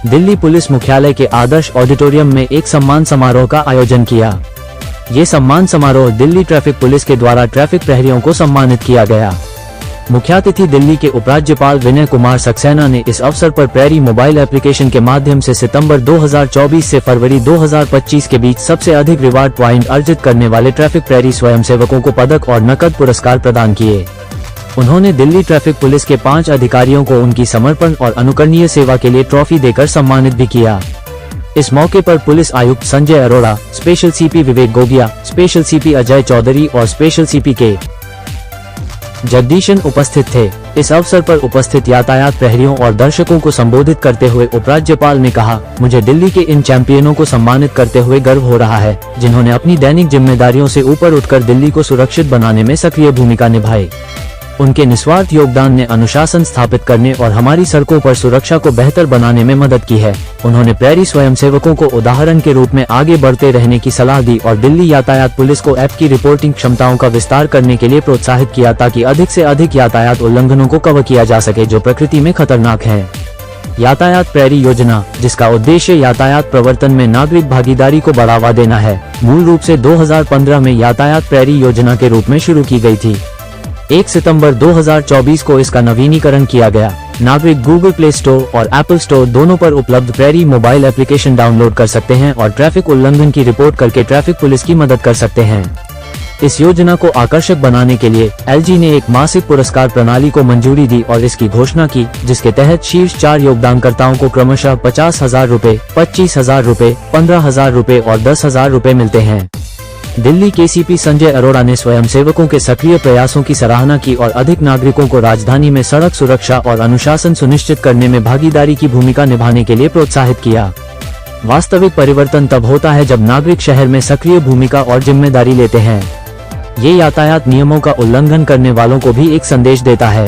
Delhi police मुख्यालय के आदर्श auditorium में एक सम्मान समारोह का आयोजन किया। ये सम्मान समारोह दिल्ली ट्रैफिक पुलिस के द्वारा ट्रैफिक प्रहरियों को सम्मानित किया गया। मुख्यातिथि दिल्ली के उपराज्यपाल विनय कुमार सक्सेना ने इस अवसर पर प्रैरी मोबाइल एप्लीकेशन के माध्यम से सितंबर 2024 से फरवरी 2025 के बीच सबसे अधिक रिवार्ड पॉइंट अर्जित करने वाले ट्रैफिक प्रहरी स्वयंसेवकों को पदक और नकद पुरस्कार प्रदान किए। उन्होंने दिल्ली ट्रैफिक पुलिस के 5 अधिकारियों को उनकी समर्पण और अनुकरणीय सेवा के लिए ट्रॉफी देकर सम्मानित भी किया। इस मौके पर पुलिस आयुक्त संजय अरोड़ा, स्पेशल सीपी विवेक गोगिया, स्पेशल सीपी अजय चौधरी और स्पेशल सीपी के जगदीशन उपस्थित थे। इस अवसर पर उपस्थित यातायात प्रहरियों और दर्शकों को संबोधित करते हुए उपराज्यपाल ने कहा, मुझे दिल्ली के इन चैंपियनों को सम्मानित करते हुए गर्व हो रहा है, जिन्होंने अपनी दैनिक जिम्मेदारियों से ऊपर उठकर दिल्ली को सुरक्षित बनाने में सक्रिय भूमिका निभाई। उनके निस्वार्थ योगदान ने अनुशासन स्थापित करने और हमारी सड़कों पर सुरक्षा को बेहतर बनाने में मदद की है। उन्होंने प्रहरी स्वयंसेवकों को उदाहरण के रूप में आगे बढ़ते रहने की सलाह दी और दिल्ली यातायात पुलिस को ऐप की रिपोर्टिंग क्षमताओं का विस्तार करने के लिए प्रोत्साहित किया, ताकि अधिक से अधिक यातायात उल्लंघनों को कवर किया जा सके जो प्रकृति में खतरनाक है। यातायात प्रहरी योजना, जिसका उद्देश्य यातायात प्रवर्तन में नागरिक भागीदारी को बढ़ावा देना है, मूल रूप से 2015 में यातायात प्रहरी योजना के रूप में शुरू की गई थी। 1 सितंबर 2024 को इसका नवीनीकरण किया गया। नागरिक गूगल प्ले स्टोर और एप्पल स्टोर दोनों पर उपलब्ध प्रैरी मोबाइल एप्लीकेशन डाउनलोड कर सकते हैं और ट्रैफिक उल्लंघन की रिपोर्ट करके ट्रैफिक पुलिस की मदद कर सकते हैं। इस योजना को आकर्षक बनाने के लिए एलजी ने एक मासिक पुरस्कार प्रणाली को मंजूरी दी और इसकी घोषणा की, जिसके तहत शीर्ष 4 योगदानकर्ताओं को क्रमशः 50,000 रूपए, 25,000 रूपए, 15,000 रूपए और 10,000 रूपए मिलते हैं। दिल्ली के सीपी संजय अरोड़ा ने स्वयंसेवकों के सक्रिय प्रयासों की सराहना की और अधिक नागरिकों को राजधानी में सड़क सुरक्षा और अनुशासन सुनिश्चित करने में भागीदारी की भूमिका निभाने के लिए प्रोत्साहित किया। वास्तविक परिवर्तन तब होता है जब नागरिक शहर में सक्रिय भूमिका और जिम्मेदारी लेते हैं। ये यातायात नियमों का उल्लंघन करने वालों को भी एक संदेश देता है।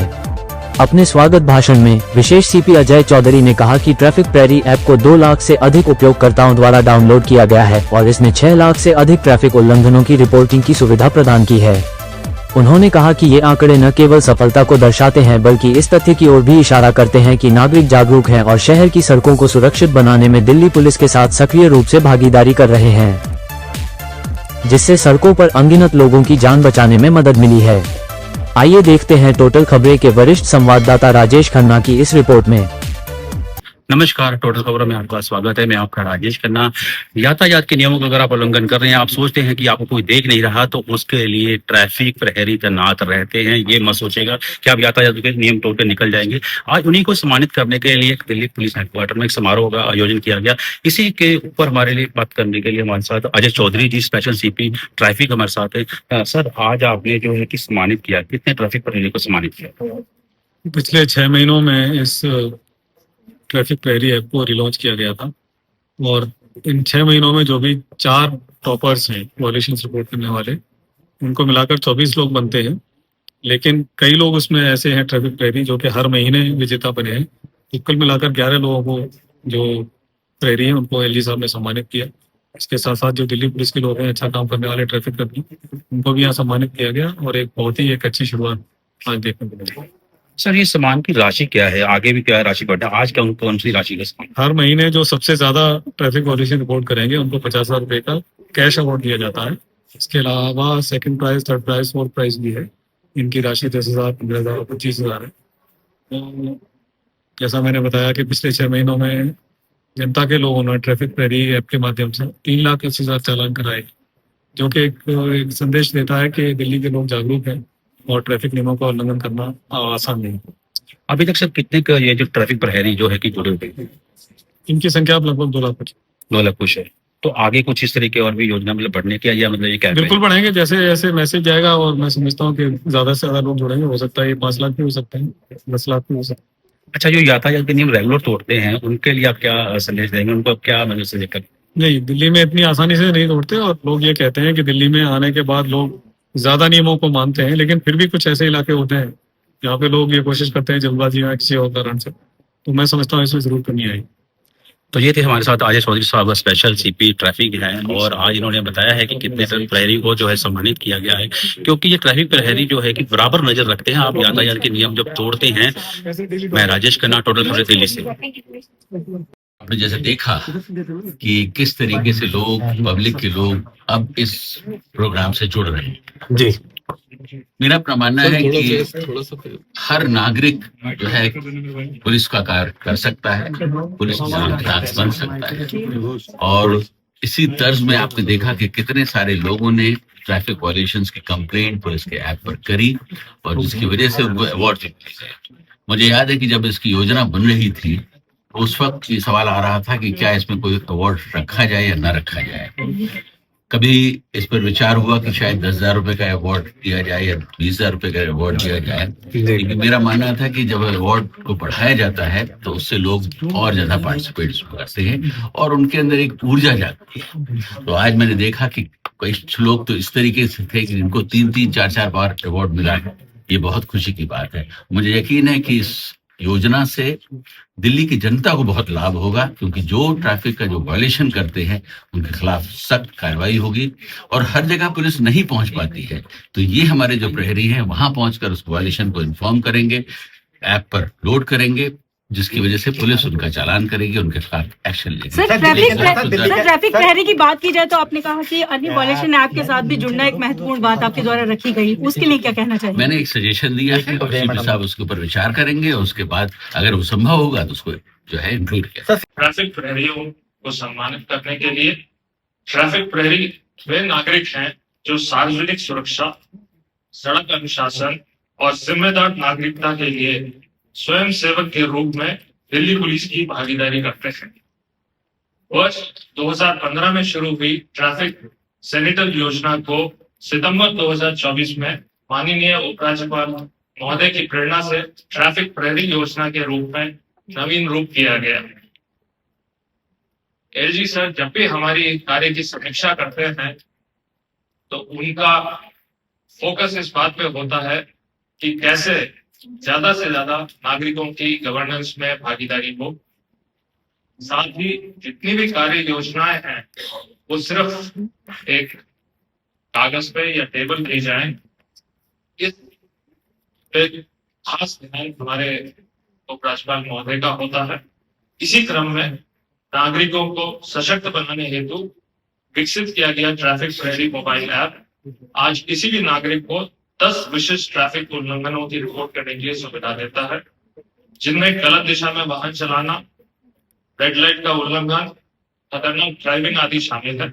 अपने स्वागत भाषण में विशेष सीपी अजय चौधरी ने कहा कि ट्रैफिक प्रैरी ऐप को 2 लाख से अधिक उपयोगकर्ताओं द्वारा डाउनलोड किया गया है और इसने 6 लाख से अधिक ट्रैफिक उल्लंघनों की रिपोर्टिंग की सुविधा प्रदान की है। उन्होंने कहा कि ये आंकड़े न केवल सफलता को दर्शाते हैं बल्कि इस तथ्य की ओर भी इशारा करते हैं कि नागरिक जागरूक हैं और शहर की सड़कों को सुरक्षित बनाने में दिल्ली पुलिस के साथ सक्रिय रूप से भागीदारी कर रहे हैं, जिससे सड़कों पर अनगिनत लोगों की जान बचाने में मदद मिली है। आइए देखते हैं टोटल खबरें के वरिष्ठ संवाददाता राजेश खन्ना की इस रिपोर्ट में। नमस्कार, टोटल खबरों में आपका स्वागत है। मैं आपका राजेश खन्ना। यातायात के नियमों का अगर आप उल्लंघन कर रहे हैं, आप सोचते हैं कि आपको कोई देख नहीं रहा, तो उसके लिए ट्रैफिक प्रहरी तैनात रहते हैं। ये मत सोचेगा कि आप यातायात के नियम तोड़कर निकल जाएंगे। आज उन्हीं को सम्मानित करने के लिए दिल्ली पुलिस हेडक्वार्टर में एक समारोह का आयोजन किया गया। इसी के ऊपर हमारे लिए बात करने के लिए हमारे साथ अजय चौधरी जी, स्पेशल सीपी ट्रैफिक, हमारे साथ है। सर, आज आपने जो है कि सम्मानित किया, कितने ट्रैफिक प्रहरी को सम्मानित किया? पिछले 6 महीनों में इस ट्रैफिक प्रहरी ऐप को रिलॉन्च किया गया था और इन 6 महीनों में जो भी 4 टॉपर्स हैं वॉयलेशन रिपोर्ट करने वाले, उनको मिलाकर 24 लोग बनते हैं। लेकिन कई लोग उसमें ऐसे हैं ट्रैफिक प्रहरी जो कि हर महीने विजेता बने हैं। तो कुल मिलाकर 11 लोगों को जो प्रहरी हैं उनको एलजी साहब ने सम्मानित किया। इसके साथ साथ जो दिल्ली पुलिस के लोग हैं, अच्छा काम करने वाले ट्रैफिक कर्मी, उनको भी यहाँ सम्मानित किया गया और एक बहुत ही अच्छी शुरुआत आज देखने को मिली। सर, ये सम्मान की राशि क्या है? आगे भी क्या राशि बढ़ना? आज कौन सी राशि का सम्मान? हर महीने जो सबसे ज्यादा ट्रैफिक वॉयलेशन रिपोर्ट करेंगे उनको 50,000 रुपए का कैश अवार्ड दिया जाता है। इसके अलावा second prize, third prize, fourth prize भी है। इनकी राशि 10,000, 15,000, 25,000 है। तो जैसा मैंने बताया कि पिछले 6 महीनों में जनता के लोगों ने ट्रैफिक प्रहरी ऐप के माध्यम से 3,80,000 चालान कराए, जो कि एक संदेश देता है कि दिल्ली के लोग जागरूक हैं और ट्रैफिक नियमों का उल्लंघन करना आसान नहीं। अभी तक सर कितने का ये जो ट्रैफिक प्रहरी जो है कि जुड़े हुए हैं? इनकी संख्या लगभग 2 लाख 2 लाख कुछ है। तो आगे कुछ इस तरीके और भी योजना मतलब बढ़ने की, या मतलब ये क्या? बिल्कुल बढ़ेंगे, जैसे जैसे मैसेज जाएगा और मैं समझता हूँ कि ज्यादा से ज्यादा लोग जुड़ेंगे। हो सकता है ये 5 लाख भी हो सकते हैं, 10 लाख भी हो सकते हैं। अच्छा, जो यातायात के नियम रेगुलर तोड़ते हैं उनके लिए आप क्या संदेश देंगे? उनको क्या मतलब सजेस्ट करें? नहीं, दिल्ली में इतनी आसानी से नहीं तोड़ते और लोग ये कहते हैं कि दिल्ली में आने के बाद लोग ज्यादा नियमों को मानते हैं, लेकिन फिर भी कुछ ऐसे इलाके होते हैं जहाँ पे लोग ये कोशिश करते हैं जल्दबाजी में किसी और कारण से। तो मैं समझता हूँ इसमें जरूर कमी आएगी। तो ये थे हमारे साथ अजय चौधरी साहब, स्पेशल सीपी ट्रैफिक हैं, और आज इन्होंने बताया है कि कितने प्रहरी को जो है सम्मानित किया गया है, क्योंकि ये ट्रैफिक प्रहरी जो है कि बराबर नजर रखते हैं आप यातायात के नियम जब तोड़ते हैं। मैं राजेश खन्ना, टोटल खबरें, दिल्ली से। आपने जैसे देखा कि किस तरीके से लोग, पब्लिक के लोग अब इस प्रोग्राम से जुड़ रहे हैं। जी। मेरा अपना मानना है कि हर नागरिक जो है पुलिस का कार्य कर सकता है, पुलिस की नागरिक बन सकता है। और इसी तर्ज में आपने देखा कि कितने सारे लोगों ने ट्रैफिक वायलेशंस की कंप्लेंट पुलिस के ऐप पर करी और जिसकी वजह से उनको अवार्ड दिए गए। मुझे याद है कि जब इसकी योजना बन रही थी तो उस वक्त ये सवाल आ रहा था कि क्या इसमें कोई अवार्ड रखा जाए या न रखा जाए। कभी इस पर विचार हुआ कि शायद 10,000 रुपए का अवार्ड दिया जाए या 20,000 रुपए का अवार्ड दिया जाए, लेकिन मेरा मानना था कि जब अवार्ड को बढ़ाया जाता है तो उससे लोग और ज्यादा पार्टिसिपेट करते हैं और उनके अंदर एक ऊर्जा जागती है। तो आज मैंने देखा कि कुछ लोग तो इस तरीके से थे कि जिनको 3-3, 4-4 बार अवार्ड मिला है। ये बहुत खुशी की बात है। मुझे यकीन है कि इस योजना से दिल्ली की जनता को बहुत लाभ होगा, क्योंकि जो ट्रैफिक का जो वायलेशन करते हैं उनके खिलाफ सख्त कार्रवाई होगी और हर जगह पुलिस नहीं पहुंच पाती है तो ये हमारे जो प्रहरी हैं वहां पहुंचकर उस वायलेशन को इन्फॉर्म करेंगे, ऐप पर लोड करेंगे, जिसकी वजह से पुलिस उनका चालान करेगी, उनके खिलाफ एक्शन लेगी। सर, ट्रैफिक प्रहरी की बात की जाए तो आपने कहा कि अन्य वायलेशन ऐप के साथ भी जुड़ना एक महत्वपूर्ण बात आपके द्वारा रखी गई, उसके लिए क्या कहना चाहिए? मैंने एक सजेशन दिया है और सीपी साहब उसके ऊपर विचार करेंगे और उसके बाद अगर वो संभव होगा तो उसको जो है इंक्लूड किया। ट्रैफिक प्रहरियों को सम्मानित करने के लिए ट्रैफिक प्रहरी वे नागरिक हैं जो सार्वजनिक सुरक्षा, सड़क अनुशासन और जिम्मेदार नागरिकता के लिए स्वयं सेवक के रूप में दिल्ली पुलिस की भागीदारी करते हैं। वर्ष 2015 में शुरू हुई ट्रैफिक सैनिटल योजना को सितंबर 2024 में माननीय उपराज्यपाल महोदय की प्रेरणा से ट्रैफिक प्रहरी योजना के रूप में नवीन रूप दिया गया। एलजी सर जब भी हमारी कार्य की समीक्षा करते हैं तो उनका फोकस इस बात पे होता है कि कैसे ज्यादा से ज्यादा नागरिकों की गवर्नेंस में भागीदारी हो। साथ ही जितनी भी कार्य योजनाएं हैं वो सिर्फ एक कागज पे या टेबल पे जाए, इस पे खास ध्यान हमारे उपराज्यपाल महोदय का होता है। इसी क्रम में नागरिकों को सशक्त बनाने हेतु विकसित किया गया ट्रैफिक प्रहरी मोबाइल ऐप आज किसी भी नागरिक को 10 विशिष्ट ट्रैफिक उल्लंघनों की रिपोर्ट करने की सुविधा देता है, जिनमें गलत दिशा में वाहन चलाना, रेड लाइट का उल्लंघन, खतरनाक ड्राइविंग आदि शामिल है।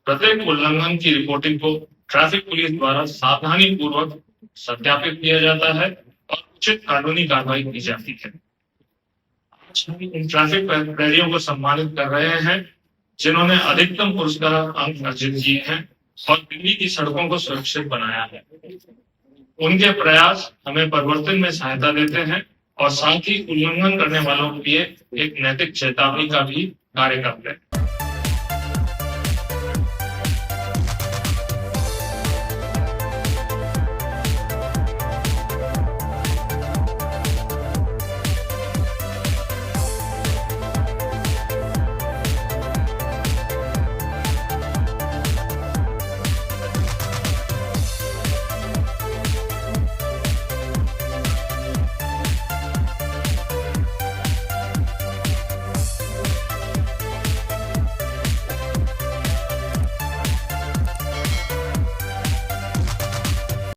प्रत्येक उल्लंघन की रिपोर्टिंग को ट्रैफिक पुलिस द्वारा सावधानी पूर्वक सत्यापित किया जाता है और उचित कानूनी कार्रवाई की जाती है। आज हम इन ट्रैफिक प्रहरियों को सम्मानित कर रहे हैं जिन्होंने अधिकतम पुरस्कार अंक अर्जित किए हैं और दिल्ली की सड़कों को सुरक्षित बनाया है। उनके प्रयास हमें परिवर्तन में सहायता देते हैं और साथ ही उल्लंघन करने वालों के लिए एक नैतिक चेतावनी का भी कार्य करते हैं।